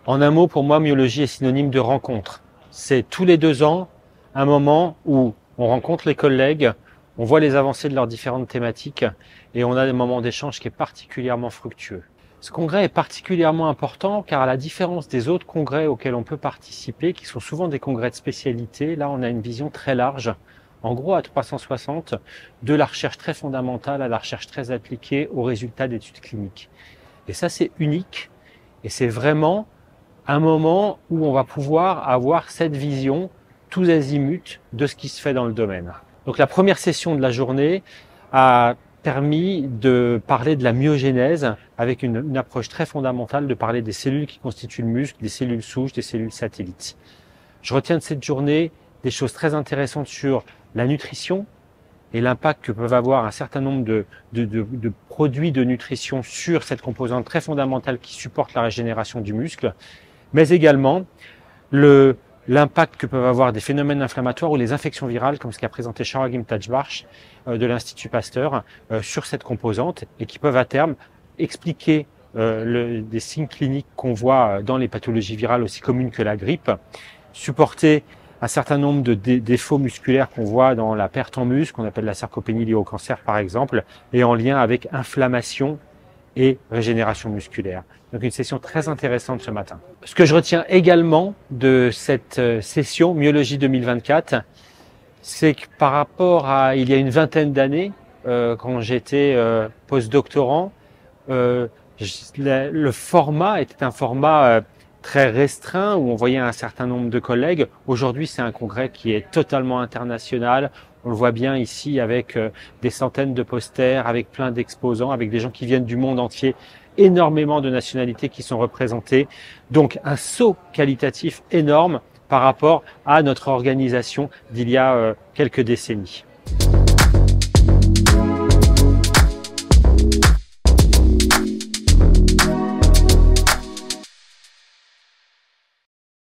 En un mot, pour moi, myologie est synonyme de rencontre. C'est tous les 2 ans un moment où on rencontre les collègues, on voit les avancées de leurs différentes thématiques et on a des moments d'échange qui est particulièrement fructueux. Ce congrès est particulièrement important car à la différence des autres congrès auxquels on peut participer, qui sont souvent des congrès de spécialité, là on a une vision très large, en gros à 360, de la recherche très fondamentale à la recherche très appliquée aux résultats d'études cliniques. Et ça c'est unique et c'est vraiment un moment où on va pouvoir avoir cette vision tous azimuts de ce qui se fait dans le domaine. Donc la première session de la journée a permis de parler de la myogénèse avec une approche très fondamentale, de parler des cellules qui constituent le muscle, des cellules souches, des cellules satellites. Je retiens de cette journée des choses très intéressantes sur la nutrition et l'impact que peuvent avoir un certain nombre de produits de nutrition sur cette composante très fondamentale qui supporte la régénération du muscle, mais également l'impact que peuvent avoir des phénomènes inflammatoires ou les infections virales, comme ce qu'a présenté Sharagim Tajbarch de l'Institut Pasteur sur cette composante et qui peuvent à terme expliquer des signes cliniques qu'on voit dans les pathologies virales aussi communes que la grippe, supporter un certain nombre de défauts musculaires qu'on voit dans la perte en muscle, qu'on appelle la sarcopénie liée au cancer par exemple, et en lien avec inflammation et régénération musculaire. Donc une session très intéressante ce matin. Ce que je retiens également de cette session Myologie 2024, c'est que par rapport à il y a une vingtaine d'années, quand j'étais postdoctorant, le format était un format très restreint où on voyait un certain nombre de collègues. Aujourd'hui, c'est un congrès qui est totalement international. On le voit bien ici avec des centaines de posters, avec plein d'exposants, avec des gens qui viennent du monde entier, énormément de nationalités qui sont représentées. Donc un saut qualitatif énorme par rapport à notre organisation d'il y a quelques décennies.